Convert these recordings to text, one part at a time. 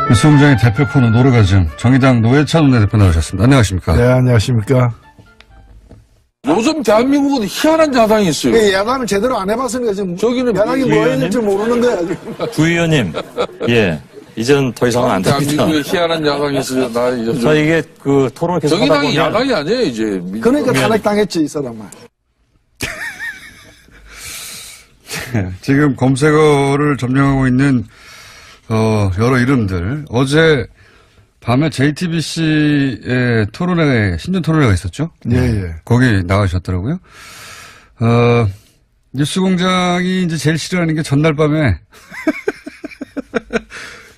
뉴스공장의 대표 코너 노르가즘 정의당 노회찬 원내대표 나오셨습니다. 안녕하십니까? 네, 안녕하십니까? 요즘 대한민국은 희한한 야당이 있어요. 야당을 제대로 안 해봤으니까 지금 저기는 야당이 뭐 해야 될지 모르는 거야. 지금. 구 의원님, 예, 이제는 더 이상은 안 됩니다. 대한민국에 희한한 야당이 있어요. 저 이게 그 토론을 계속 하다 정의당이 보면 야당이 아니에요, 이제. 그러니까 탄핵당했지, 이 사람은. 지금 검색어를 점령하고 있는 여러 이름들. 어제 밤에 JTBC의 토론회, 신년 토론회가 있었죠? 예, 예. 거기 나가셨더라고요. 뉴스공장이 이제 제일 싫어하는 게 전날 밤에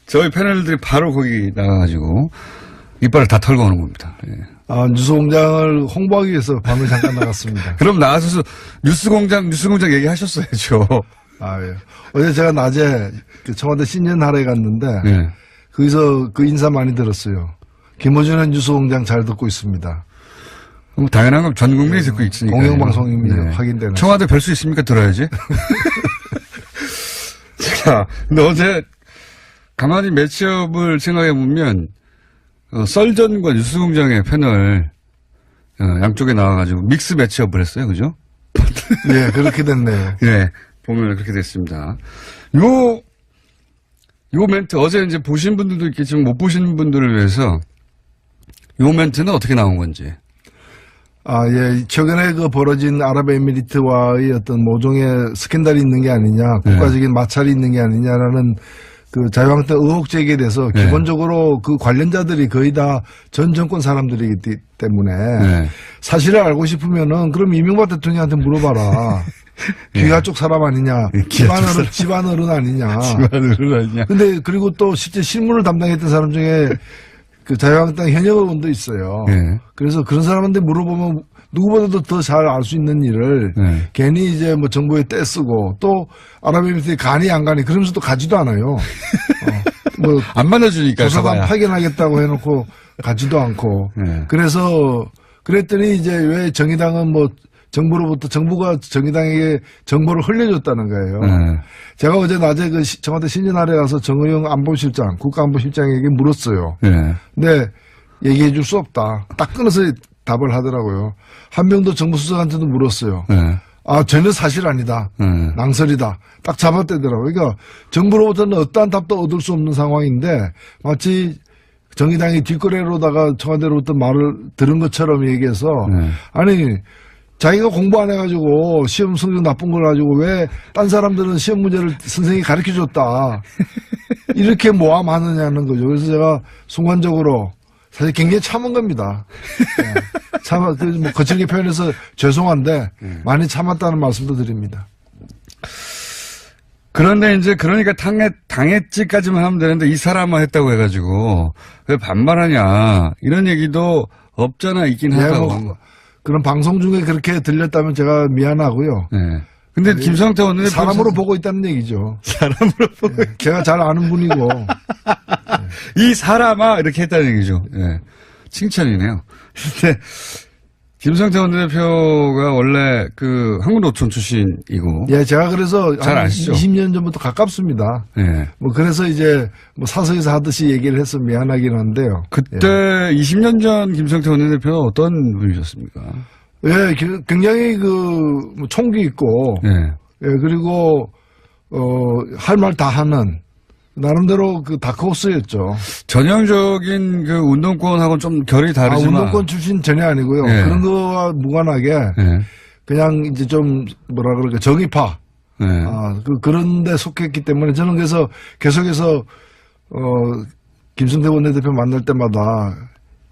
저희 패널들이 바로 거기 나가가지고 이빨을 다 털고 오는 겁니다. 예. 뉴스공장을 홍보하기 위해서 밤에 잠깐 나갔습니다. 그럼 나가셔서 뉴스공장 얘기하셨어야죠. 예. 어제 제가 낮에 그 청와대 신년할에 갔는데, 예. 거기서 그 인사 많이 들었어요. 김어준의 뉴스공장 잘 듣고 있습니다. 그럼 당연한 건 전 국민이 듣고 있으니까. 공영방송입니다. 확인되는. 청와대 뵐 수 있습니까? 들어야지. 자, 근데 어제 가만히 매치업을 생각해보면, 썰전과 뉴스공장의 패널, 양쪽에 나와가지고 믹스 매치업을 했어요. 그죠? 예, 그렇게 됐네요. 예, 보면 그렇게 됐습니다. 요 멘트, 어제 이제 보신 분들도 있겠지만 못 보신 분들을 위해서 요 멘트는 어떻게 나온 건지. 예. 최근에 그 벌어진 아랍에미리트와의 어떤 모종의 스캔들이 있는 게 아니냐, 국가적인 마찰이 있는 게 아니냐라는 그 자유한국당 의혹 제기에 대해서 네. 기본적으로 그 관련자들이 거의 다 전 정권 사람들이기 때문에 네. 사실을 알고 싶으면은 그럼 이명박 대통령한테 물어봐라. 기아 쪽 사람 아니냐, 집안 어른 아니냐. 집안으로 아니냐. 근데 그리고 또 실제 실무를 담당했던 사람 중에 그 자유한국당 현역 의원도 있어요. 네. 그래서 그런 사람한테 물어보면 누구보다도 더 잘 알 수 있는 일을 네. 괜히 이제 뭐 정부에 떼쓰고 또 아랍에미리트에 가니 안 가니 그러면서 또 가지도 않아요. 뭐 안 만나주니까. 조사관 가봐야. 파견하겠다고 해놓고 가지도 않고. 네. 그래서 그랬더니 이제 왜 정의당은 뭐 정부가 정의당에게 정보를 흘려줬다는 거예요. 네. 제가 어제 낮에 그 청와대 신년할에 가서 정의용 안보실장, 국가안보실장에게 물었어요. 네. 근데 얘기해 줄 수 없다. 딱 끊어서 답을 하더라고요. 한명도 정부수석한테도 물었어요. 네. 전혀 사실 아니다. 낭설이다. 딱 잡아떼더라고요. 그러니까 정부로부터는 어떠한 답도 얻을 수 없는 상황인데 마치 정의당이 뒷거래로다가 청와대로부터 말을 들은 것처럼 얘기해서 아니 자기가 공부 안 해가지고 시험 성적 나쁜 걸 가지고 왜 딴 사람들은 시험 문제를 선생님이 가르쳐줬다. 이렇게 모함하느냐는 거죠. 그래서 제가 순간적으로 사실 굉장히 참은 겁니다. 뭐 거칠게 표현해서 죄송한데 많이 참았다는 말씀도 드립니다. 그런데 이제 그러니까 당했지까지만 하면 되는데 이 사람만 했다고 해가지고 왜 반말하냐 이런 얘기도 없잖아 있긴 하다고. 그런 방송 중에 그렇게 들렸다면 제가 미안하고요. 네. 근데 김성태 원내대표 사람으로 보고 있다는 얘기죠. 사람으로 보고 제가 잘 아는 분이고. 이 사람아 이렇게 했다는 얘기죠. 네. 칭찬이네요. 근데 김성태 원내대표가 원래 그 한국노총 출신이고. 예, 제가 그래서 잘 아시죠? 20년 전부터 가깝습니다. 네. 뭐 그래서 이제 뭐 사석에서 하듯이 얘기를 해서 미안하긴 한데요. 그때 20년 전 김성태 원내대표는 어떤 분이셨습니까? 예, 굉장히 뭐 총기 있고. 네. 예, 그리고 할 말 다 하는 나름대로 그 다크호스였죠. 전형적인 그 운동권하고는 좀 결이 다르지만. 운동권 출신 전혀 아니고요. 네. 그런 거와 무관하게 네. 그냥 이제 좀 뭐라 그럴까 정의파. 네. 그런 데 속했기 때문에 저는 그래서 계속해서 김성태 원내대표 만날 때마다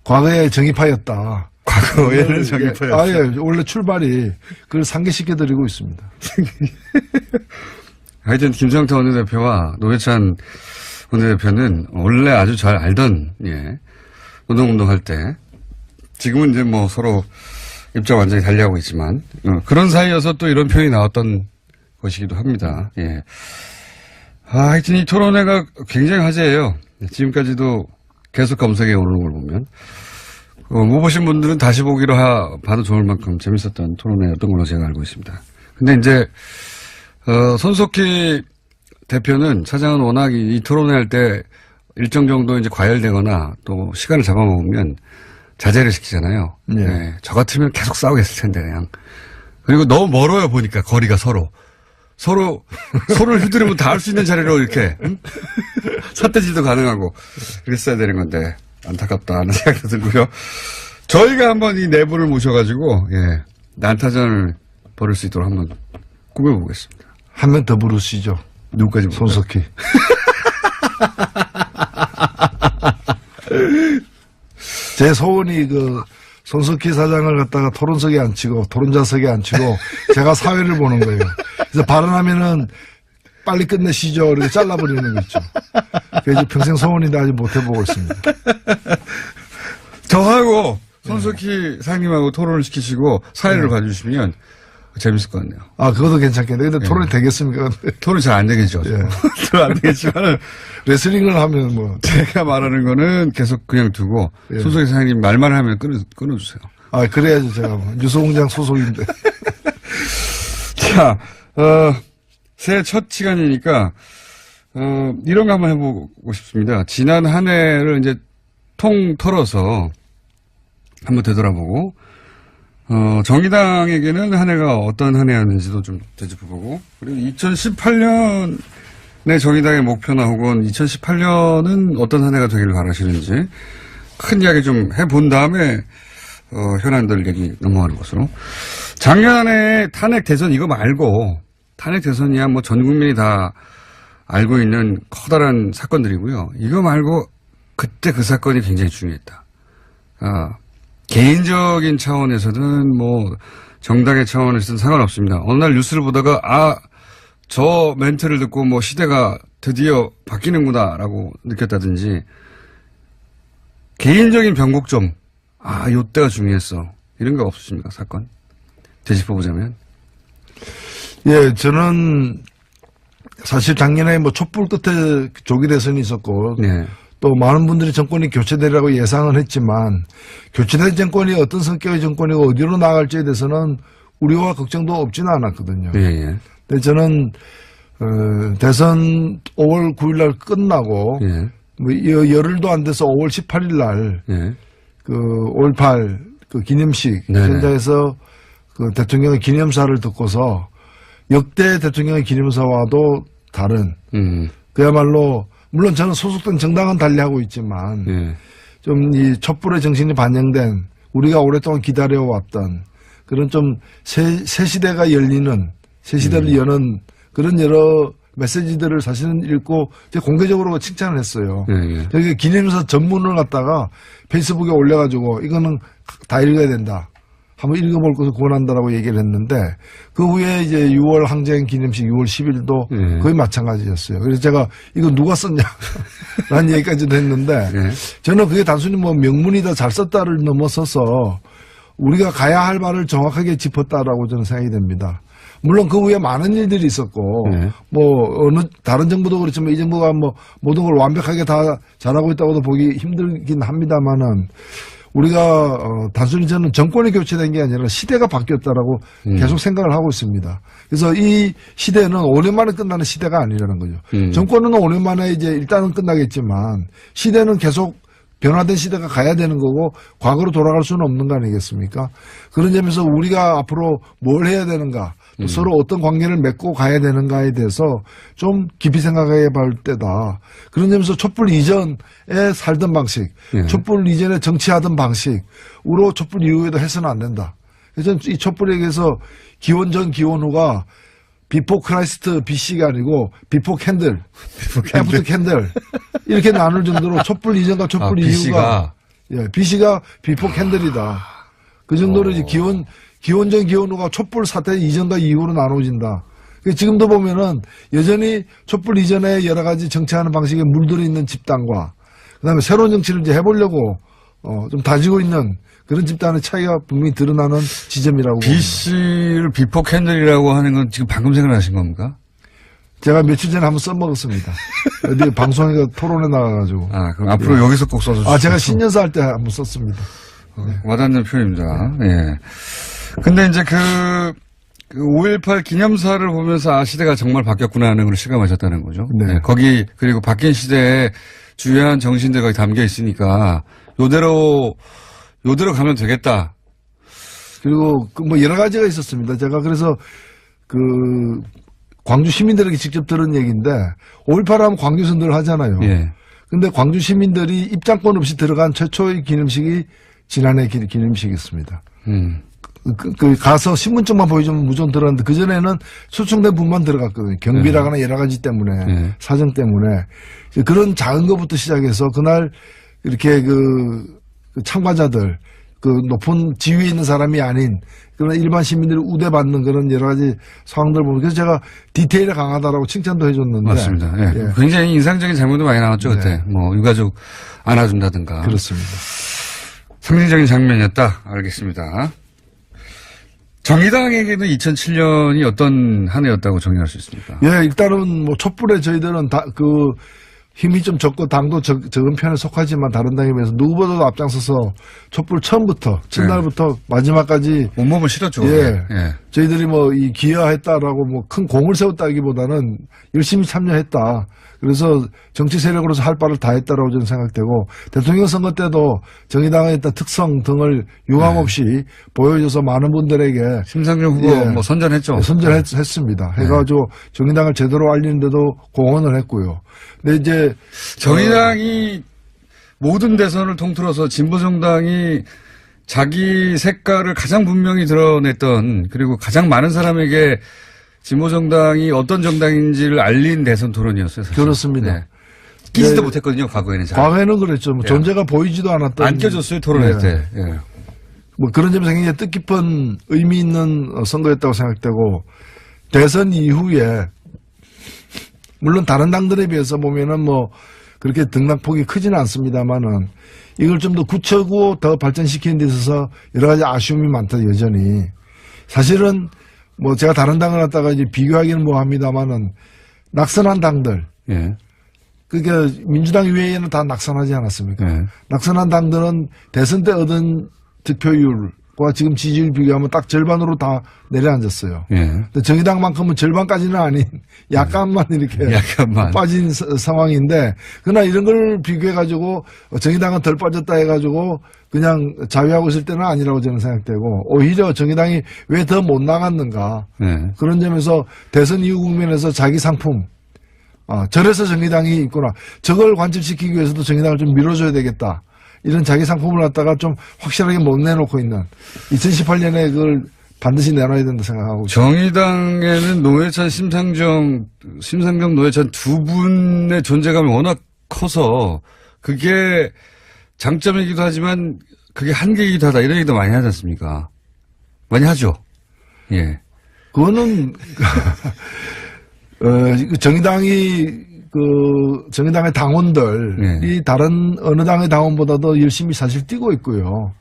과거에 정의파였다. 과거에는 정의파였다. 예, 원래 출발이 그걸 상기시켜드리고 있습니다. 하여튼 김성태 원내대표와 노회찬 원내대표는 원래 아주 잘 알던, 예, 운동할 때, 지금은 이제 뭐 서로 입장 완전히 달리하고 있지만, 그런 사이여서 또 이런 표현이 나왔던 것이기도 합니다. 예. 하여튼 이 토론회가 굉장히 화제예요. 지금까지도 계속 검색에 오르는 걸 보면. 못 보신 분들은 다시 보기로 봐도 좋을 만큼 재밌었던 토론회였던 걸로 제가 알고 있습니다. 근데 이제, 손석희 대표는 사장은 워낙 이 토론회 할 때 일정 정도 이제 과열되거나 또 시간을 잡아먹으면 자제를 시키잖아요. 네. 네. 저 같으면 계속 싸우겠을 텐데, 그냥. 그리고 너무 멀어요, 보니까, 거리가 서로. 서로를 휘두르면 닿을 수 있는 자리로 이렇게, 응? 삿대질도 가능하고, 그랬어야 되는 건데, 안타깝다는 생각도 들고요. 저희가 한번 이 내부를 모셔가지고, 예, 난타전을 벌일 수 있도록 한번 꾸며보겠습니다. 한 명 더 부르시죠. 누구까지 볼까요? 손석희. 제 소원이 손석희 사장을 갖다가 토론석에 앉히고 토론자석에 앉히고 제가 사회를 보는 거예요. 그래서 발언하면은 빨리 끝내시죠. 이렇게 잘라버리는 거 있죠. 그래서 평생 소원인데 아직 못 해보고 있습니다. 저하고 손석희 사장님하고 토론을 시키시고 사회를 봐주시면 재밌을 것 같네요. 아, 그것도 괜찮겠네. 근데 토론이 되겠습니까? 토론이 잘 안 되겠죠. 예. 토론 안 되겠지만 레슬링을 하면 뭐. 제가 말하는 거는 계속 그냥 두고 예. 손석희 사장님 말만 하면 끊어주세요. 아, 그래야죠. 제가 뭐. 뉴스공장 소속인데. 자, 새해 첫 시간이니까 이런 거 한번 해보고 싶습니다. 지난 한 해를 이제 통 털어서 한번 되돌아보고 정의당에게는 한 해가 어떤 한 해였는지도 좀 되짚어보고, 그리고 2018년의 정의당의 목표나 혹은 2018년은 어떤 한 해가 되기를 바라시는지 큰 이야기 좀 해본 다음에 현안들 얘기 넘어가는 것으로. 작년에 탄핵 대선 이거 말고, 탄핵 대선이야 뭐 전 국민이 다 알고 있는 커다란 사건들이고요. 이거 말고 그때 그 사건이 굉장히 중요했다. 개인적인 차원에서든 뭐 정당의 차원에서든 상관없습니다. 어느 날 뉴스를 보다가 저 멘트를 듣고 뭐 시대가 드디어 바뀌는구나라고 느꼈다든지, 개인적인 변곡점, 요때가 중요했어, 이런 거 없으십니까? 사건 되짚어보자면. 예, 저는 사실 작년에 뭐 촛불 끝에 조기 대선이 있었고, 네. 또 많은 분들이 정권이 교체되리라고 예상은 했지만, 교체된 정권이 어떤 성격의 정권이고 어디로 나갈지에 대해서는 우려와 걱정도 없지는 않았거든요. 예, 예. 근데 저는 대선 5월 9일 날 끝나고 예. 뭐 열흘도 안 돼서 5월 18일 날 예. 5.18 기념식 네네. 현장에서 대통령의 기념사를 듣고서 역대 대통령의 기념사와도 다른 그야말로, 물론 저는 소속된 정당은 달리하고 있지만 예. 좀 이 촛불의 정신이 반영된, 우리가 오랫동안 기다려왔던 그런 좀 새 시대가 열리는, 새 시대를 여는 그런 여러 메시지들을 사실은 읽고 제가 공개적으로 칭찬을 했어요. 예, 예. 저기 기념사 전문을 갖다가 페이스북에 올려가지고 이거는 다 읽어야 된다, 한번 읽어볼 것을 권한다라고 얘기를 했는데, 그 후에 이제 6월 항쟁 기념식 6월 10일도 예. 거의 마찬가지였어요. 그래서 제가 이거 누가 썼냐 라는 얘기까지도 했는데, 예. 저는 그게 단순히 뭐 명문이다 잘 썼다를 넘어서서 우리가 가야 할 말을 정확하게 짚었다라고 저는 생각이 됩니다. 물론 그 후에 많은 일들이 있었고, 네. 뭐 어느 다른 정부도 그렇지만 이 정부가 뭐 모든 걸 완벽하게 다 잘하고 있다고도 보기 힘들긴 합니다만은, 우리가 단순히 저는 정권이 교체된 게 아니라 시대가 바뀌었다라고 계속 생각을 하고 있습니다. 그래서 이 시대는 5년 만에 끝나는 시대가 아니라는 거죠. 정권은 5년 만에 이제 일단은 끝나겠지만, 시대는 계속 변화된 시대가 가야 되는 거고 과거로 돌아갈 수는 없는 거 아니겠습니까? 그런 점에서 우리가 앞으로 뭘 해야 되는가, 또 서로 어떤 관계를 맺고 가야 되는가에 대해서 좀 깊이 생각해 볼 때다. 그런 점에서 촛불 이전에 살던 방식, 촛불 이전에 정치하던 방식으로 촛불 이후에도 해서는 안 된다. 그래서 이 촛불에게서 기원 전 기원 후가 비포 크라이스트 BC가 아니고 비포 캔들, 애프터 캔들 이렇게 나눌 정도로 촛불 이전과 촛불 이후가, BC가 비포 캔들이다. 그 정도로 이제 기원 전 기원 후가 촛불 사태 이전과 이후로 나눠진다. 지금도 보면은 여전히 촛불 이전에 여러 가지 정치하는 방식에 물들어 있는 집단과, 그다음에 새로운 정치를 이제 해보려고 좀 다지고 있는 그런 집단의 차이가 분명히 드러나는 지점이라고 봅니다. BC를 비포 캔들이라고 하는 건 지금 방금 생각나신 겁니까? 제가 며칠 전에 한번 써먹었습니다. 어디 방송에 토론에 나가가지고. 그럼 앞으로 여기서 꼭 써주세요. 제가 신년사 할 때 한번 썼습니다. 와닿는 표현입니다. 예. 근데 이제 그 5.18 기념사를 보면서 아, 시대가 정말 바뀌었구나 하는 걸 실감하셨다는 거죠. 네. 거기, 그리고 바뀐 시대에 주요한 정신들이 거기 담겨 있으니까 요대로 가면 되겠다. 그리고 그 뭐 여러 가지가 있었습니다. 제가 그래서 그 광주 시민들에게 직접 들은 얘기인데 5.18 하면 광주 선도를 하잖아요. 예. 근데 광주 시민들이 입장권 없이 들어간 최초의 기념식이 지난해 기념식이었습니다. 가서 신분증만 보여주면 무조건 들어갔는데 그전에는 초청된 분만 들어갔거든요. 경비라거나 여러 가지 때문에, 사정 때문에. 그런 작은 것부터 시작해서 그날 이렇게 그 참가자들, 그 높은 지위에 있는 사람이 아닌 그런 일반 시민들이 우대받는 그런 여러 가지 상황들 보면 그래서 제가 디테일에 강하다라고 칭찬도 해줬는데. 맞습니다. 예. 예. 굉장히 인상적인 장면도 많이 나왔죠, 네. 그때. 뭐, 유가족 안아준다든가. 그렇습니다. 상징적인 장면이었다. 알겠습니다. 정의당에게는 2007년이 어떤 한 해였다고 정의할 수 있습니까? 예, 일단은 뭐 촛불에 저희들은 힘이 좀 적고 당도 적은 편에 속하지만 다른 당에 비해서 누구보다도 앞장서서 촛불 처음부터 첫날부터 마지막까지 온몸을 실었죠. 예. 예. 저희들이 뭐 이 기여했다라고 뭐 큰 공을 세웠다기보다는 열심히 참여했다. 그래서 정치 세력으로서 할 바를 다 했다라고 저는 생각되고 대통령 선거 때도 정의당의 일단 특성 등을 유감없이 보여줘서 많은 분들에게 심상정 후보 예. 뭐 선전했죠. 선전했습니다. 해가지고 정의당을 제대로 알리는데도 공헌을 했고요. 근데 이제 정의당이 모든 대선을 통틀어서 진보정당이 자기 색깔을 가장 분명히 드러냈던 그리고 가장 많은 사람에게 진보정당이 어떤 정당인지를 알린 대선 토론이었어요. 사실. 그렇습니다. 네. 끼지도 네. 못했거든요. 과거에는. 잘. 과거에는 그랬죠. 뭐 예. 존재가 보이지도 않았던. 안 껴줬어요. 토론회 예. 때. 예. 뭐 그런 점에서 굉장히 뜻깊은 의미 있는 선거였다고 생각되고 대선 이후에 물론 다른 당들에 비해서 보면은 뭐 그렇게 등락폭이 크지는 않습니다만은 이걸 좀 더 굳히고 더 발전시키는 데 있어서 여러 가지 아쉬움이 많다 여전히. 사실은 뭐 제가 다른 당을 갖다가 이제 비교하기는 뭐합니다만은 낙선한 당들. 예. 그게 민주당 이외에는 다 낙선하지 않았습니까? 예. 낙선한 당들은 대선 때 얻은 득표율과 지금 지지율 비교하면 딱 절반으로 다 내려앉았어요. 예. 근데 정의당만큼은 절반까지는 아닌 약간만 이렇게 약간만. 빠진 상황인데 그러나 이런 걸 비교해가지고 정의당은 덜 빠졌다 해가지고 그냥 자위하고 있을 때는 아니라고 저는 생각되고 오히려 정의당이 왜 더 못 나갔는가 예. 그런 점에서 대선 이후 국면에서 자기 상품 저래서 정의당이 있구나. 저걸 관철시키기 위해서도 정의당을 좀 밀어줘야 되겠다. 이런 자기 상품을 갖다가 좀 확실하게 못 내놓고 있는 2018년에 그걸 반드시 내놔야 된다 생각하고 있습니다. 정의당에는 노회찬, 심상정, 노회찬 두 분의 존재감이 워낙 커서 그게 장점이기도 하지만 그게 한계이기도 하다 이런 얘기도 많이 하지 않습니까? 많이 하죠. 예. 그거는 정의당이 정의당의 당원들이 다른 어느 당의 당원보다도 열심히 사실 뛰고 있고요.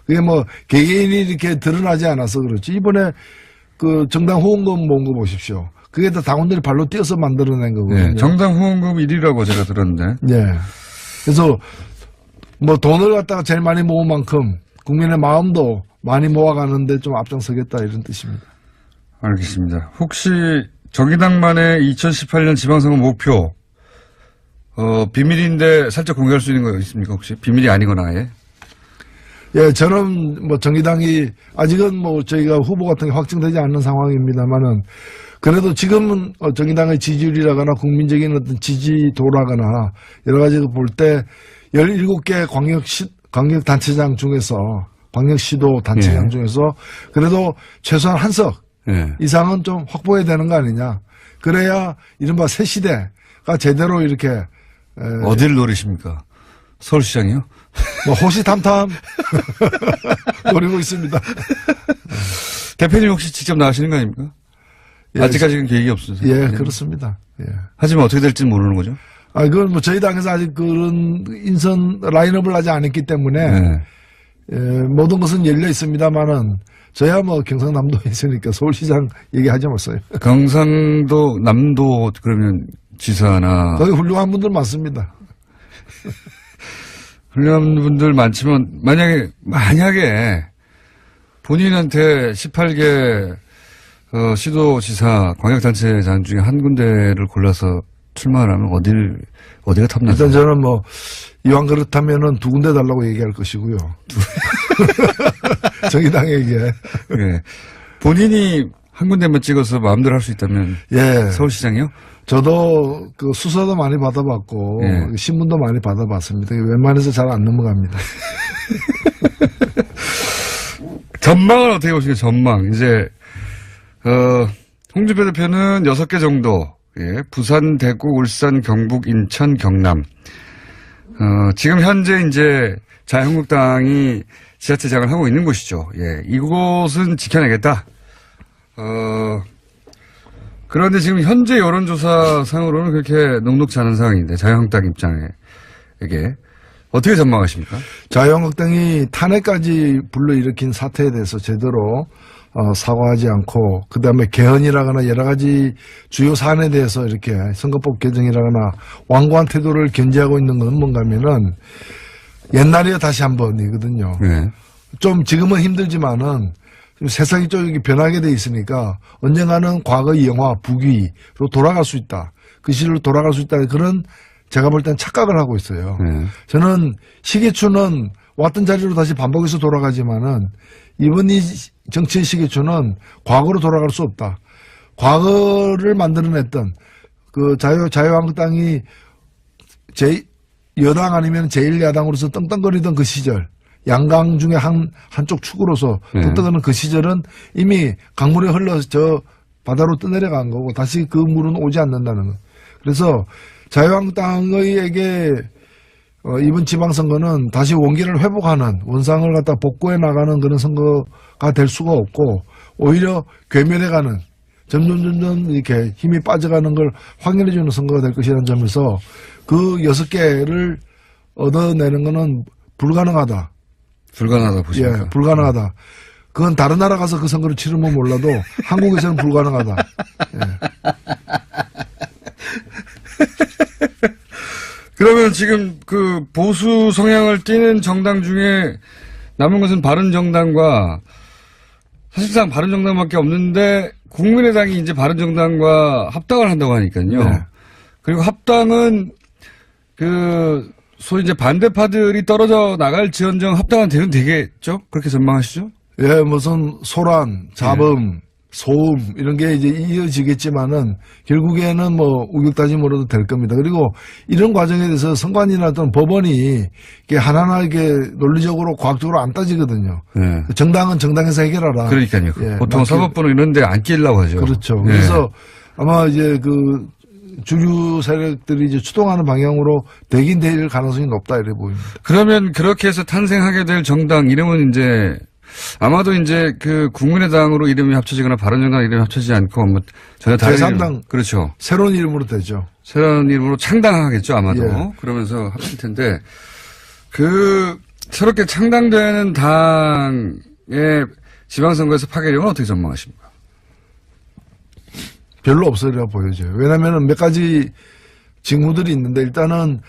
그게 뭐 개개인이 이렇게 드러나지 않아서 그렇지. 이번에 그 정당 후원금 모은 거 보십시오. 그게 다 당원들이 발로 뛰어서 만들어낸 거거든요. 예. 정당 후원금 1위라고 제가 들었는데. 예. 그래서 뭐 돈을 갖다가 제일 많이 모은 만큼 국민의 마음도 많이 모아가는데 좀 앞장서겠다 이런 뜻입니다. 알겠습니다. 혹시 정의당만의 2018년 지방선거 목표 비밀인데 살짝 공개할 수 있는 거 있습니까 혹시? 비밀이 아니거나 아예? 예, 저는 뭐 정의당이 아직은 뭐 저희가 후보 같은 게 확정되지 않는 상황입니다만은 그래도 지금은 정의당의 지지율이라거나 국민적인 어떤 지지도라거나 여러 가지 볼 때 17개 광역단체장 중에서 광역시도 단체장 예. 중에서 그래도 최소한 한 석 예. 이상은 좀 확보해야 되는 거 아니냐. 그래야 이른바 새 시대가 제대로 이렇게 어디를 노리십니까? 서울시장이요? 뭐 호시탐탐 노리고 있습니다. 대표님 혹시 직접 나가시는 거 아닙니까? 예, 아직까지는 계획이 없으세요? 예, 그렇습니다. 예. 하지만 어떻게 될지 모르는 거죠? 그건 뭐 저희 당에서 아직 그런 인선 라인업을 하지 않았기 때문에 네. 모든 것은 열려 있습니다만은 저야 뭐 경상남도에 있으니까 서울시장 얘기하지 마세요. 경상도, 남도 그러면 지사나 거기 훌륭한 분들 많습니다. 훌륭한 분들 많지만 만약에 본인한테 18개 시도지사 광역단체장 중에 한 군데를 골라서 출마를 하면 어디가 탐나죠? 일단 저는 뭐 이왕 그렇다면은 2군데 달라고 얘기할 것이고요. 정의당에게. 예. 본인이 한 군데만 찍어서 마음대로 할 수 있다면. 예. 서울시장이요? 저도 그 수사도 많이 받아봤고 예. 신문도 많이 받아봤습니다. 웬만해서 잘 안 넘어갑니다. 전망은 어떻게 보십니까? 전망. 이제 홍준표 대표는 6개 정도. 예. 부산, 대구, 울산, 경북, 인천, 경남. 지금 현재 이제 자유한국당이 지자체장을 하고 있는 곳이죠. 예. 이곳은 지켜내겠다. 그런데 지금 현재 여론조사 상으로는 그렇게 녹록지 않은 상황인데 자유한국당 입장에게 어떻게 전망하십니까? 자유한국당이 탄핵까지 불러일으킨 사태에 대해서 제대로 사과하지 않고 그다음에 개헌이라거나 여러 가지 주요 사안에 대해서 이렇게 선거법 개정이라거나 완고한 태도를 견지하고 있는 건 뭔가 하면은 옛날에 다시 한 번이거든요. 네. 좀 지금은 힘들지만은 세상이 좀 변하게 돼 있으니까 언젠가는 과거의 영화 북위로 돌아갈 수 있다. 그 시절로 돌아갈 수 있다. 그런 제가 볼 땐 착각을 하고 있어요. 네. 저는 시계추는 왔던 자리로 다시 반복해서 돌아가지만은 이번 이 정치의 시계추는 과거로 돌아갈 수 없다. 과거를 만들어냈던 그 자유한국당이 여당 아니면 제1야당으로서 떵떵거리던 그 시절 양강 중에 한쪽 축으로서 떵떵거리는 그 시절은 이미 강물에 흘러 저 바다로 떠내려간 거고 다시 그 물은 오지 않는다는 거. 그래서 자유한국당에게 이번 지방선거는 다시 원기를 회복하는 원상을 갖다 복구해 나가는 그런 선거가 될 수가 없고 오히려 괴멸해가는 점점 이렇게 힘이 빠져가는 걸 확인해주는 선거가 될 것이라는 점에서 그 6개를 얻어내는 거는 불가능하다. 불가능하다 보십니까? 예, 불가능하다. 그건 다른 나라 가서 그 선거를 치르면 몰라도 한국에서는 불가능하다. 예. 그러면 지금 그 보수 성향을 띠는 정당 중에 남은 것은 바른정당과 사실상 바른정당밖에 없는데 국민의당이 이제 바른정당과 합당을 한다고 하니까요. 네. 그리고 합당은 그 소위 이제 반대파들이 떨어져 나갈 지언정 합당은 되겠죠? 그렇게 전망하시죠? 예, 무슨 소란, 자범, 소음 이런 게 이제 이어지겠지만은 결국에는 뭐 우격다짐으로도 될 겁니다. 그리고 이런 과정에 대해서 선관위나 어떤 법원이 이게 하나하나 이렇게 논리적으로 과학적으로 안 따지거든요. 네. 정당은 정당에서 해결하라. 그러니까요. 예, 보통 사법부는 이런 데 안 끼려고 하죠. 그렇죠. 예. 그래서 아마 이제 그 주류 세력들이 이제 추동하는 방향으로 되긴 될 가능성이 높다 이래 보입니다. 그러면 그렇게 해서 탄생하게 될 정당 이름은 이제 아마도 이제 그 국민의당으로 이름이 합쳐지거나 바른정당 이름이 합쳐지지 않고 뭐 전혀 다른 제3당. 이름. 그렇죠. 새로운 이름으로 되죠. 새로운 이름으로 창당하겠죠 아마도. 예. 그러면서 합칠 텐데 그 새롭게 창당되는 당의 지방선거에서 파괴력은 어떻게 전망하십니까? 별로 없으리라 보여져요. 왜냐하면 몇 가지 징후들이 있는데 일단은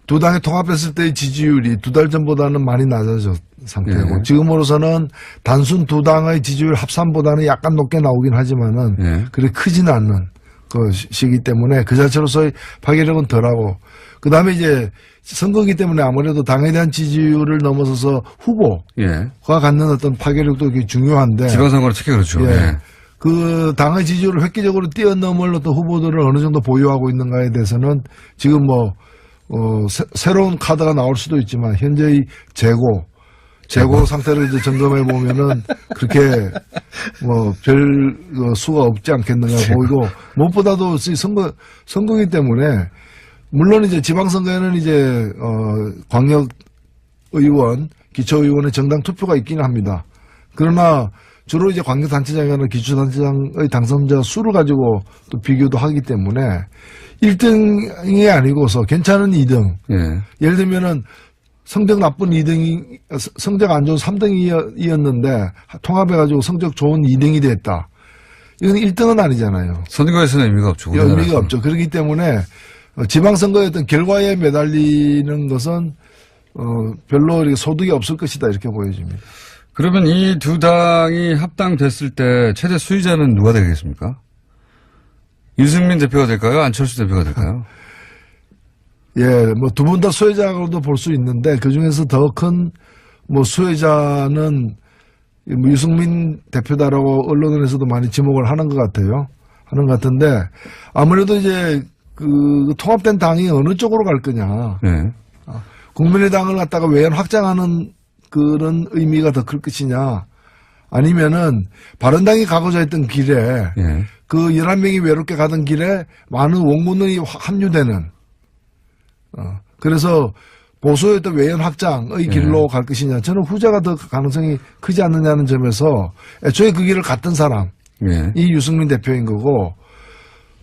두 당이 통합했을 때의 지지율이 2달 전보다는 많이 낮아진 상태고 예. 지금으로서는 단순 두 당의 지지율 합산보다는 약간 높게 나오긴 하지만은 예. 그렇게 크지는 않는 것이기 때문에 그 자체로서의 파괴력은 덜하고 그 다음에 이제 선거기 때문에 아무래도 당에 대한 지지율을 넘어서서 후보가 예. 갖는 어떤 파괴력도 되게 중요한데 지방선거로 특히 그렇죠. 예. 예. 그 당의 지지율을 획기적으로 뛰어넘을 어떤 후보들을 어느 정도 보유하고 있는가에 대해서는 지금 뭐 새로운 카드가 나올 수도 있지만 현재의 재고 상태를 이제 점검해 보면은 그렇게 뭐 별 수가 없지 않겠는가 보이고 무엇보다도 선거이기 때문에 물론 이제 지방선거에는 이제 광역 의원, 기초의원의 정당 투표가 있기는 합니다. 그러나 주로 이제 광역단체장이나 기초단체장의 당선자 수를 가지고 또 비교도 하기 때문에 1등이 아니고서 괜찮은 2등. 예. 예를 들면은 성적 나쁜 2등이, 성적 안 좋은 3등이었는데 통합해가지고 성적 좋은 2등이 됐다. 이건 1등은 아니잖아요. 선거에서는 의미가 없죠. 의미가 없죠. 그렇기 때문에 지방선거의 어떤 결과에 매달리는 것은 별로 이렇게 소득이 없을 것이다 이렇게 보여집니다. 그러면 이 두 당이 합당됐을 때 최대 수혜자는 누가 되겠습니까? 유승민 대표가 될까요? 안철수 대표가 될까요? 예, 뭐 두 분 다 수혜자로도 볼 수 있는데 그 중에서 더 큰 뭐 수혜자는 뭐 유승민 대표다라고 언론에서도 많이 지목을 하는 것 같아요. 하는 것 같은데 아무래도 이제 그 통합된 당이 어느 쪽으로 갈 거냐. 네. 국민의당을 갖다가 외연 확장하는 그런 의미가 더 클 것이냐. 아니면은 바른당이 가고자 했던 길에 예. 그 11명이 외롭게 가던 길에 많은 원군이 합류되는 그래서 보수의 어떤 외연 확장의 길로 갈 것이냐. 저는 후자가 더 가능성이 크지 않느냐는 점에서 애초에 그 길을 갔던 사람 예. 이 유승민 대표인 거고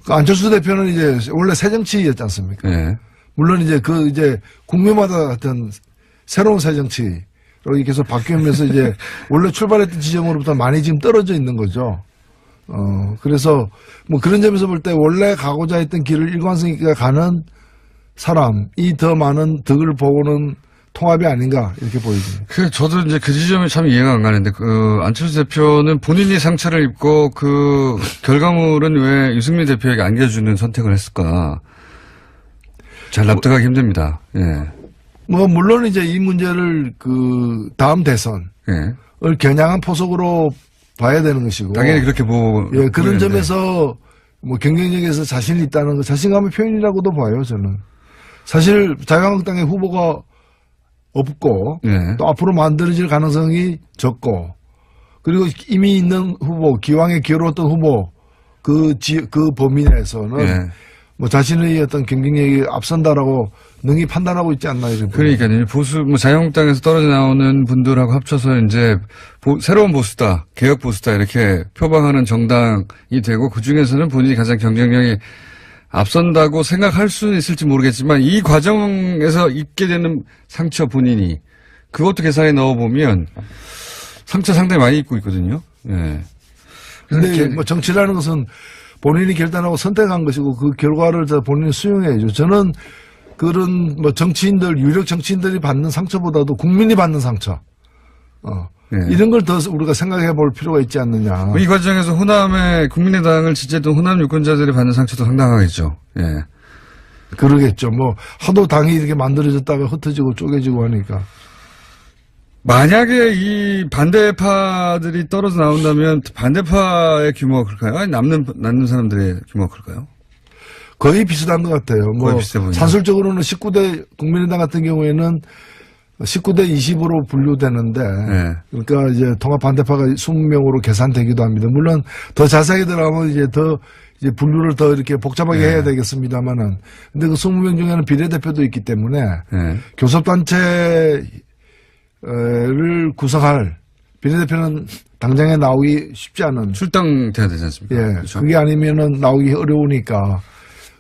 그 안철수 대표는 이제 원래 새정치였지 않습니까? 예. 물론 이제 그 이제 국민마다 같은 새로운 새정치로 계속 바뀌면서 이제 원래 출발했던 지점으로부터 많이 지금 떨어져 있는 거죠. 그래서 뭐 그런 점에서 볼 때 원래 가고자 했던 길을 일관성 있게 가는 사람이 더 많은 덕을 보고는 통합이 아닌가 이렇게 보여집니다. 저도 이제 그 지점이 참 이해가 안 가는데, 안철수 대표는 본인이 상처를 입고 그 결과물은 왜 유승민 대표에게 안겨주는 선택을 했을까? 잘 납득하기 힘듭니다. 예. 뭐 물론 이제 이 문제를 그 다음 대선을 예. 겨냥한 포석으로 봐야 되는 것이고. 당연히 그렇게 예, 그런 보이는데. 점에서 뭐 경쟁력에서 자신이 있다는 거 자신감의 표현이라고도 봐요, 저는. 사실 자유한국당의 후보가 없고 예. 또 앞으로 만들어질 가능성이 적고 그리고 이미 있는 후보, 기왕에 기어로웠던 후보 그 범위 내에서는 예. 뭐 자신의 어떤 경쟁력이 앞선다라고 능히 판단하고 있지 않나 이렇게 그러니까요. 자유한국당에서 떨어져 나오는 분들하고 합쳐서 이제 새로운 보수다, 개혁 보수다 이렇게 표방하는 정당이 되고 그 중에서는 본인이 가장 경쟁력이 앞선다고 생각할 수는 있을지 모르겠지만 이 과정에서 입게 되는 상처 본인이 그것도 계산에 넣어보면 상처 상당히 많이 입고 있거든요. 예. 근데 뭐 정치라는 것은 본인이 결단하고 선택한 것이고 그 결과를 본인이 수용해야죠. 저는 그런 뭐 정치인들, 유력 정치인들이 받는 상처보다도 국민이 받는 상처. 이런 걸 더 우리가 생각해 볼 필요가 있지 않느냐. 이 과정에서 호남의 국민의당을 지지했던 호남 유권자들이 받는 상처도 상당하겠죠. 예. 그러겠죠. 뭐 하도 당이 이렇게 만들어졌다가 흩어지고 쪼개지고 하니까. 만약에 이 반대파들이 떨어져 나온다면 반대파의 규모가 클까요? 아니 남는 사람들의 규모가 클까요? 거의 비슷한 것 같아요. 뭐 산술적으로는 19대 국민의당 같은 경우에는 19대 20으로 분류되는데 네. 그러니까 이제 통합 반대파가 20명으로 계산되기도 합니다. 물론 더 자세하게 들어가면 이제 더 이제 분류를 더 이렇게 복잡하게 해야 되겠습니다만은 근데 그 20명 중에는 비례대표도 있기 때문에 교섭단체를 구성할 비례대표는 당장에 나오기 쉽지 않은 출당돼야 되지 않습니까? 예, 그렇죠? 그게 아니면은 나오기 어려우니까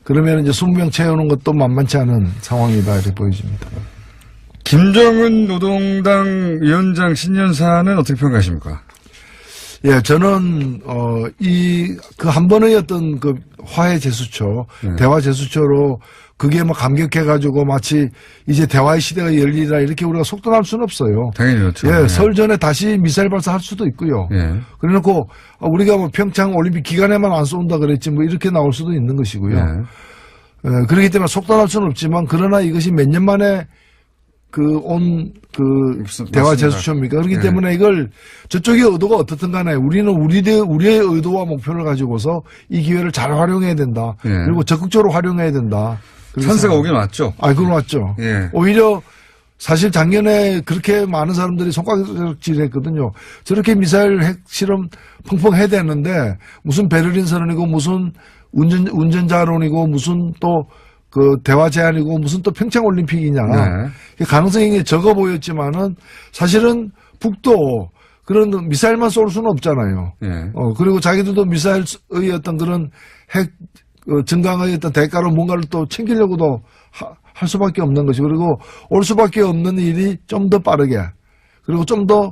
그러면 이제 20명 채우는 것도 만만치 않은 상황이다 이렇게 보여집니다. 김정은 노동당 위원장 신년사는 어떻게 평가하십니까? 예, 저는 그 한 번의 어떤 그 화해 제스처, 대화 제스처로 그게 뭐 감격해가지고 마치 이제 대화의 시대가 열리라 이렇게 우리가 속단할 수는 없어요. 당연히 그렇죠. 예, 설 전에 다시 미사일 발사할 수도 있고요. 그래놓고 우리가 뭐 평창 올림픽 기간에만 안 쏜다 그랬지 뭐 이렇게 나올 수도 있는 것이고요. 예, 그렇기 때문에 속단할 수는 없지만 그러나 이것이 몇 년 만에 대화 제스처입니까? 그렇기 때문에 이걸 저쪽의 의도가 어떻든 간에 우리는 우리의 의도와 목표를 가지고서 이 기회를 잘 활용해야 된다. 그리고 적극적으로 활용해야 된다. 찬스가 오긴 왔죠. 그건 왔죠. 오히려 사실 작년에 그렇게 많은 사람들이 손가락질 했거든요. 저렇게 미사일 핵 실험 펑펑 해야 되는데 무슨 베를린 선언이고 무슨 운전자론이고 무슨 또 그 대화 제안이고 무슨 또 평창 올림픽이냐. 가능성이 적어 보였지만은 사실은 북도 그런 미사일만 쏠 수는 없잖아요. 그리고 자기들도 미사일의 어떤 그런 핵 증강의 어떤 대가로 뭔가를 또 챙기려고도 할 수밖에 없는 것이고 그리고 올 수밖에 없는 일이 좀 더 빠르게 그리고 좀 더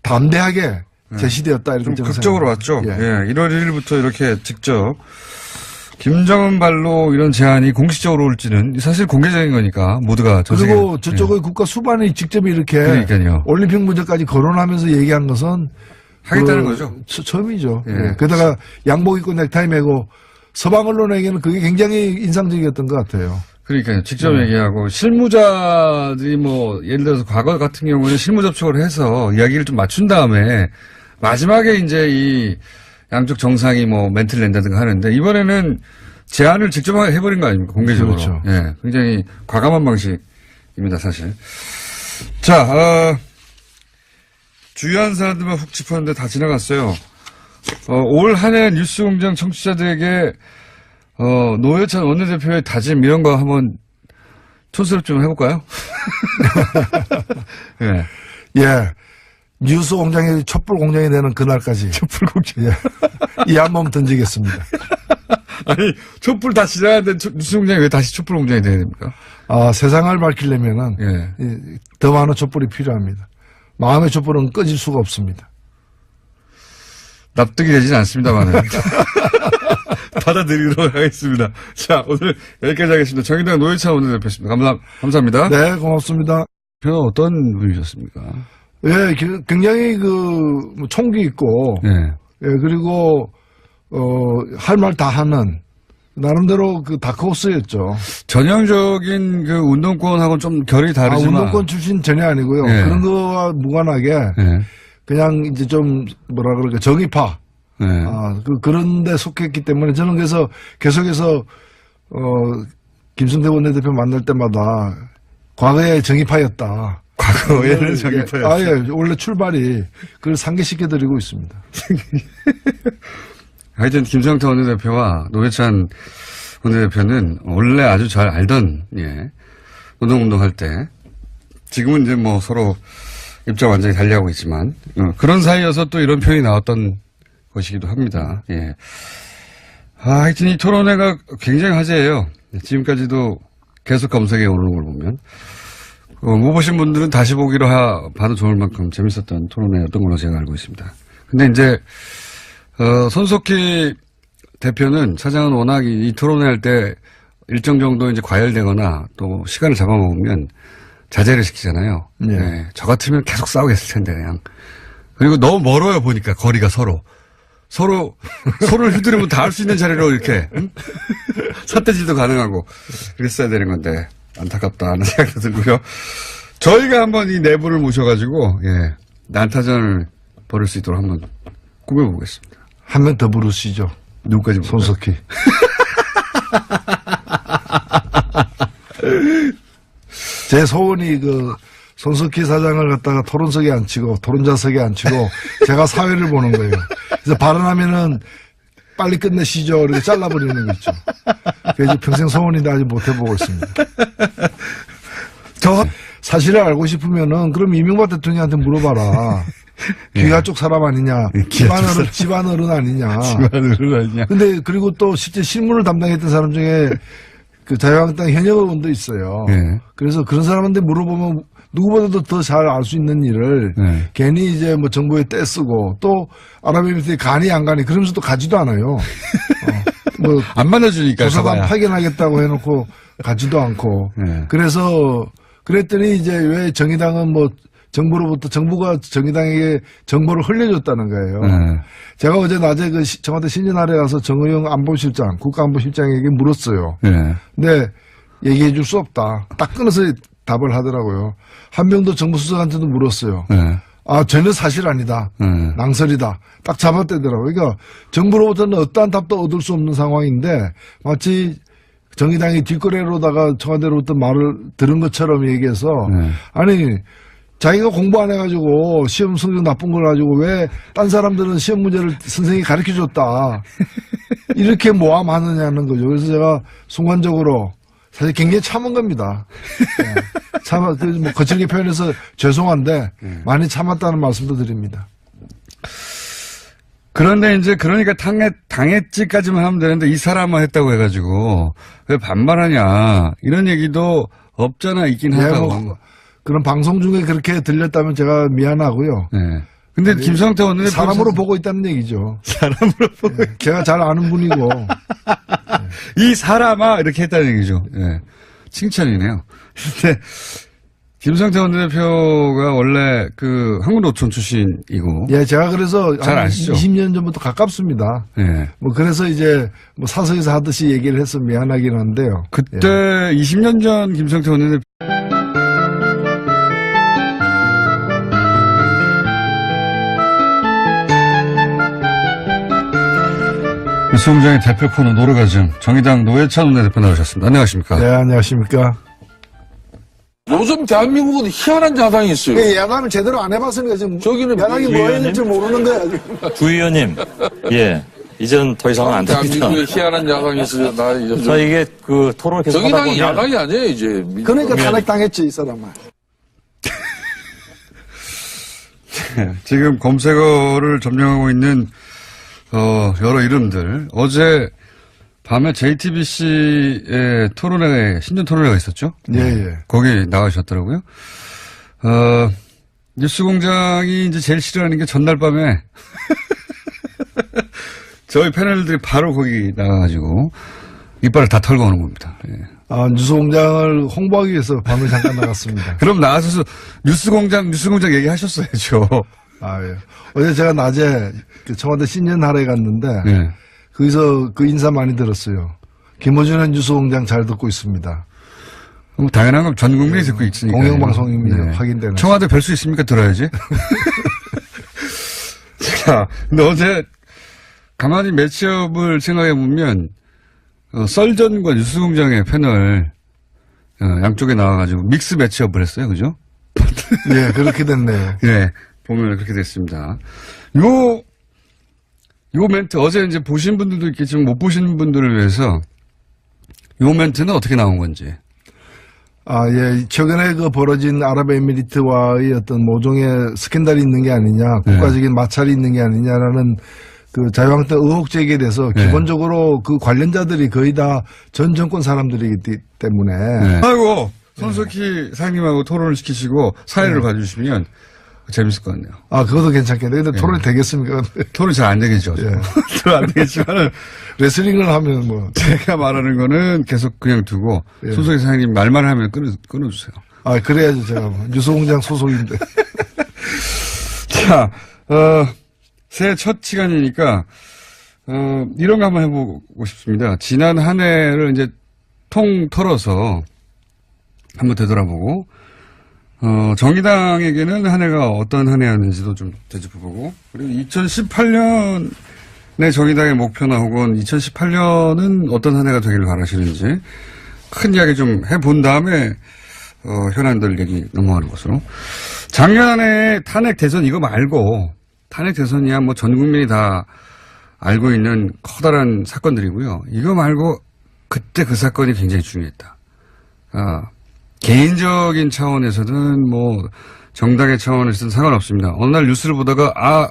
담대하게 제시되었다 이렇게 좀 극적으로 왔죠. 1월 1일부터 이렇게 직접 김정은 발로 이런 제안이 공식적으로 올지는 사실 공개적인 거니까 모두가 전 세계. 그리고 저쪽의 국가 수반이 직접 이렇게 그러니까요. 올림픽 문제까지 거론하면서 얘기한 것은 하겠다는 거죠. 처음이죠. 예. 예. 게다가 양복 입고 넥타이 매고 서방 언론에게는 그게 굉장히 인상적이었던 것 같아요. 그러니까요. 직접 얘기하고 실무자들이 뭐 예를 들어서 과거 같은 경우는 실무 접촉을 해서 이야기를 좀 맞춘 다음에 마지막에 이제 이 양쪽 정상이 뭐 멘트를 낸다든가 하는데 이번에는 제안을 직접 해버린 거 아닙니까? 공개적으로. 그렇죠. 예. 굉장히 과감한 방식입니다, 사실. 자, 주요한 사안들만 훅 짚었는데 다 지나갔어요. 올 한 해 뉴스공장 청취자들에게 노회찬 원내대표의 다짐 이런 거 한번 촌스럽 좀 해볼까요? 예. 예. 뉴스 공장이 촛불 공장이 되는 그날까지. 촛불 공장. 예. 이 한 몸 던지겠습니다. 아니, 촛불 다 지나갔는데 뉴스 공장이 왜 다시 촛불 공장이 돼야 됩니까? 세상을 밝히려면은 예. 더 많은 촛불이 필요합니다. 마음의 촛불은 꺼질 수가 없습니다. 납득이 되진 않습니다만은. 받아들이도록 하겠습니다. 자, 오늘 여기까지 하겠습니다. 정의당 노회찬 원내대표였습니다. 감사합니다. 네, 고맙습니다. 표는 어떤 분이셨습니까? 예, 굉장히 총기 있고, 예. 예, 그리고, 할 말 다 하는, 나름대로 다크호스였죠. 전형적인 그 운동권하고는 좀 결이 다르지만. 운동권 출신 전혀 아니고요. 예. 그런 거와 무관하게, 예. 그냥 이제 좀, 뭐라 그럴까, 정의파. 예. 그런 데 속했기 때문에 저는 그래서 계속해서, 김승태 원내대표 만날 때마다 과거에 정의파였다. 과거에는 정의파였다. 예, 원래 출발이 그걸 상기시켜드리고 있습니다. 하여튼 김성태 원내대표와 노회찬 원내대표는 원래 아주 잘 알던, 예, 운동할 때, 지금은 이제 뭐 서로 입장 완전히 달리하고 있지만, 그런 사이여서 또 이런 표현이 나왔던 것이기도 합니다. 예. 하여튼 이 토론회가 굉장히 화제예요. 지금까지도 계속 검색에 오르는 걸 보면. 못 보신 분들은 다시 보기로 봐도 좋을 만큼 재밌었던 토론회였던 걸로 제가 알고 있습니다. 근데 이제, 손석희 대표는, 차장은 워낙 이 토론회 할 때 일정 정도 이제 과열되거나 또 시간을 잡아먹으면 자제를 시키잖아요. 네. 네. 저 같으면 계속 싸우겠을 텐데, 그냥. 그리고 너무 멀어요, 보니까, 거리가 서로. 서로를 휘두르면 다 할 수 있는 자리로 이렇게, 응? 삿대질도 가능하고, 그랬어야 되는 건데, 안타깝다 하는 생각도 들고요. 저희가 한번 이 내부를 모셔가지고, 예, 난타전을 벌일 수 있도록 한번 꾸며보겠습니다. 한 명 더 부르시죠. 누구까지 볼까요? 손석희. 제 소원이 손석희 사장을 갖다가 토론석에 앉히고 토론자석에 앉히고 제가 사회를 보는 거예요. 그래서 발언하면은 빨리 끝내시죠. 이렇게 잘라버리는 거 있죠. 그래서 평생 소원인데 아직 못 해보고 있습니다. 사실을 알고 싶으면은 그럼 이명박 대통령한테 물어봐라. 귀가 쪽 사람 아니냐. 집안 어른 아니냐. 근데 그리고 또 실제 실무를 담당했던 사람 중에 자유한국당 현역 의원도 있어요. 네. 그래서 그런 사람한테 물어보면 누구보다도 더 잘 알 수 있는 일을 네. 괜히 이제 뭐 정부에 떼쓰고 또 아랍에미리트에 가니 안 가니 그러면서 또 가지도 않아요. 안 만나주니까. 조사단 파견하겠다고 해놓고 가지도 않고. 네. 그래서 그랬더니 이제 왜 정의당은 정부가 정의당에게 정보를 흘려줬다는 거예요. 네. 제가 어제 낮에 청와대 신년할에 가서 정의용 안보실장, 국가안보실장에게 물었어요. 네. 근데 얘기해 줄 수 없다. 딱 끊어서 답을 하더라고요. 한명도 정부수석한테도 물었어요. 네. 전혀 사실 아니다. 낭설이다. 딱 잡아떼더라고요. 그러니까 정부로부터는 어떠한 답도 얻을 수 없는 상황인데 마치 정의당이 뒷거래로다가 청와대로부터 말을 들은 것처럼 얘기해서 아니 자기가 공부 안 해가지고 시험 성적 나쁜 걸 가지고 왜 딴 사람들은 시험 문제를 선생님이 가르쳐줬다. 이렇게 모함하느냐는 거죠. 그래서 제가 순간적으로 사실 굉장히 참은 겁니다. 네. 거칠게 표현해서 죄송한데 많이 참았다는 말씀도 드립니다. 그런데 이제 그러니까 당했지까지만 하면 되는데 이 사람만 했다고 해가지고 왜 반발하냐 이런 얘기도 없잖아 있긴 하다고. 그런 방송 중에 그렇게 들렸다면 제가 미안하고요. 네. 근데 김성태 원내대표 사람으로 보고 있다는 얘기죠. 사람으로 보고 제가 잘 아는 분이고. 네. 이 사람아 이렇게 했다는 얘기죠. 예. 칭찬이네요. 근데 김성태 원내대표가 원래 그 한국노총 출신이고. 예, 제가 그래서 잘 한 아시죠? 20년 전부터 가깝습니다. 예. 뭐 그래서 이제 뭐 사석에서 하듯이 얘기를 해서 미안하긴 한데요. 그때 예. 20년 전 김성태 원내대표 뉴스공장의 대표 코너 노르가즘 정의당 노회찬 원내대표 나오셨습니다. 안녕하십니까? 네, 안녕하십니까. 요즘 대한민국은 희한한 자상이 있어요. 야당을 제대로 안 해봤으니까 지금 저기는 야당이 뭐 해야 될지 모르는 거야. 지금. 주 의원님, 예, 이제는 더 이상은 안 됩니다. 대한민국에 희한한 자상이 있어요. 나 이제 자, 이게 그 토론을 계속 하다 정의당이 보면 야당이 아니에요, 이제. 그러니까 탄핵당했지, 이 사람은. 지금 검색어를 점령하고 있는 여러 이름들. 어제 밤에 JTBC의 토론회, 신년 토론회가 있었죠? 예, 예. 거기 나가셨더라고요. 뉴스공장이 이제 제일 싫어하는 게 전날 밤에 저희 패널들이 바로 거기 나가가지고 이빨을 다 털고 오는 겁니다. 예. 아, 뉴스공장을 홍보하기 위해서 밤을 잠깐 나갔습니다. 그럼 나가서 뉴스공장 얘기하셨어야죠. 아, 예. 어제 제가 낮에 그 청와대 신년 할애 갔는데, 예. 거기서 그 인사 많이 들었어요. 김어준의 뉴스공장 잘 듣고 있습니다. 뭐 당연한 건 전 국민이 듣고 있으니까. 공영방송입니다. 확인되는. 청와대 뵐 수 있습니까? 들어야지. 자, 근데 어제 가만히 매치업을 생각해 보면 썰전과 뉴스공장의 패널 양쪽에 나와가지고 믹스 매치업을 했어요, 그죠? 예, 그렇게 됐네요. 예, 보면 그렇게 됐습니다. 요 멘트 어제 이제 보신 분들도 있겠지만 못 보신 분들을 위해서 요 멘트는 어떻게 나온 건지. 아, 예. 최근에 그 벌어진 아랍에미리트와의 어떤 모종의 스캔들이 있는 게 아니냐, 국가적인 마찰이 있는 게 아니냐라는 그 자유한국당 의혹 제기에 대해서 네. 기본적으로 그 관련자들이 거의 다 전 정권 사람들이기 때문에. 네. 아이고, 손석희 사장님하고 토론을 시키시고 사회를 봐주시면 재밌을 것 같네요. 아, 그것도 괜찮겠네. 근데 토론이 되겠습니까? 토론이 잘 안 되겠죠. 예. 잘 안 되겠지만 레슬링을 하면 뭐. 제가 말하는 거는 계속 그냥 두고 예. 손석희 사장님 말만 하면 끊어주세요. 아, 그래야죠. 제가 뭐. 뉴스공장 소속인데. 자, 새해 첫 시간이니까, 이런 거 한번 해보고 싶습니다. 지난 한 해를 이제 통 털어서 한번 되돌아보고, 정의당에게는 한 해가 어떤 한 해였는지도 좀 되짚어보고, 그리고 2018년의 정의당의 목표나 혹은 2018년은 어떤 한 해가 되기를 바라시는지 큰 이야기 좀 해본 다음에, 현안들 얘기 넘어가는 것으로. 작년에 탄핵 대선 이거 말고, 탄핵 대선이야 뭐 전 국민이 다 알고 있는 커다란 사건들이고요. 이거 말고 그때 그 사건이 굉장히 중요했다. 개인적인 차원에서든 뭐 정당의 차원에서든 상관없습니다. 어느 날 뉴스를 보다가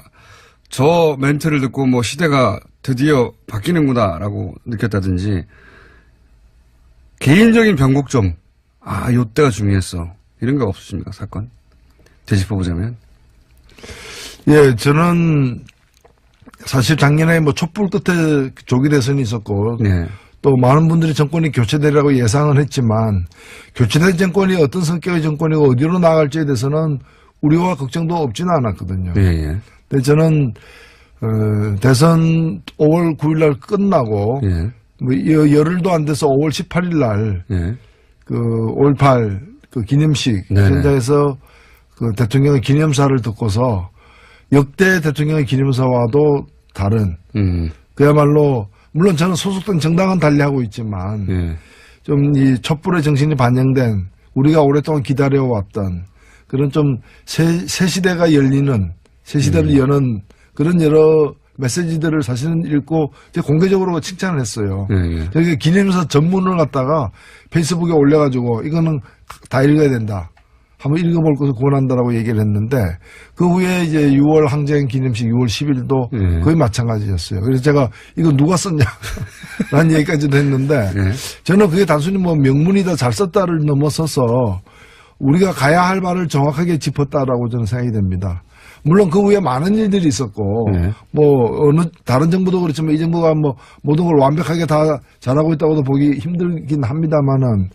저 멘트를 듣고 뭐 시대가 드디어 바뀌는구나라고 느꼈다든지 개인적인 변곡점 요때가 중요했어. 이런 거 없으십니까? 사건 되짚어보자면. 예, 저는 사실 작년에 뭐 촛불 끝에 조기 대선이 있었고 네. 또 많은 분들이 정권이 교체되리라고 예상을 했지만 교체된 정권이 어떤 성격의 정권이고 어디로 나갈지에 대해서는 우려와 걱정도 없지는 않았거든요. 예, 예. 근데 저는 대선 5월 9일 날 끝나고 예. 뭐 열흘도 안 돼서 5월 18일 날 예. 그 5.18 그 기념식 네네. 현장에서 그 대통령의 기념사를 듣고서 역대 대통령의 기념사와도 다른 그야말로 물론 저는 소속된 정당은 달리하고 있지만 예. 좀 이 촛불의 정신이 반영된 우리가 오랫동안 기다려왔던 그런 좀 새 시대가 열리는 새 시대를 여는 그런 여러 메시지들을 사실은 읽고 제가 공개적으로 칭찬을 했어요. 예, 예. 저기 기념사 전문을 갖다가 페이스북에 올려가지고 이거는 다 읽어야 된다. 한번 읽어볼 것을 권한다라고 얘기를 했는데 그 후에 이제 6월 항쟁 기념식 6월 10일도 거의 마찬가지였어요. 그래서 제가 이거 누가 썼냐 라는 얘기까지도 했는데 저는 그게 단순히 뭐 명문이다 잘 썼다를 넘어서서 우리가 가야 할 바를 정확하게 짚었다라고 저는 생각이 됩니다. 물론 그 후에 많은 일들이 있었고, 네. 뭐, 어느, 다른 정부도 그렇지만 이 정부가 뭐, 모든 걸 완벽하게 다 잘하고 있다고도 보기 힘들긴 합니다만은,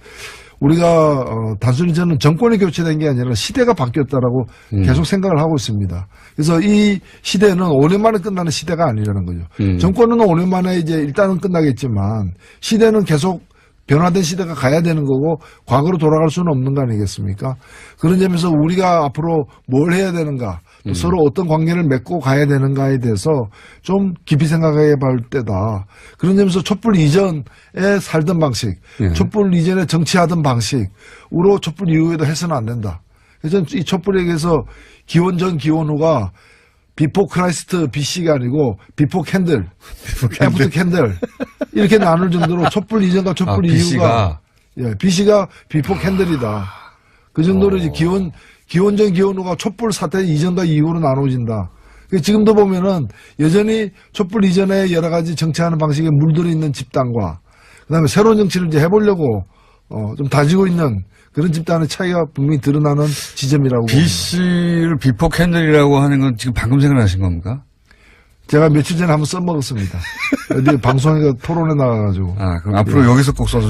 우리가, 단순히 저는 정권이 교체된 게 아니라 시대가 바뀌었다라고 계속 생각을 하고 있습니다. 그래서 이 시대는 5년 만에 끝나는 시대가 아니라는 거죠. 정권은 5년 만에 이제 일단은 끝나겠지만, 시대는 계속 변화된 시대가 가야 되는 거고 과거로 돌아갈 수는 없는 거 아니겠습니까? 그런 점에서 우리가 앞으로 뭘 해야 되는가, 또 서로 어떤 관계를 맺고 가야 되는가에 대해서 좀 깊이 생각해 볼 때다. 그런 점에서 촛불 이전에 살던 방식, 예. 촛불 이전에 정치하던 방식으로 촛불 이후에도 해서는 안 된다. 그래서 이 촛불에게서 기원 전 기원 후가 비포 크라이스트 BC가 아니고 비포 캔들, 애프터 캔들 이렇게 나눌 정도로 촛불 이전과 촛불 이후가 BC가 비포 캔들이다. 그 정도로 이제 기원 전 기원 후가 촛불 사태 이전과 이후로 나눠진다. 지금도 보면은 여전히 촛불 이전에 여러 가지 정치하는 방식에 물들어 있는 집단과 그다음에 새로운 정치를 이제 해보려고 좀 다지고 있는 그런 집단의 차이가 분명히 드러나는 지점이라고 봅니다. BC를 비포 캔들이라고 하는 건 지금 방금 생각나신 겁니까? 제가 며칠 전에 한번 써먹었습니다. 어디 방송에 토론에 나가가지고. 그럼 앞으로 여기서 꼭 써서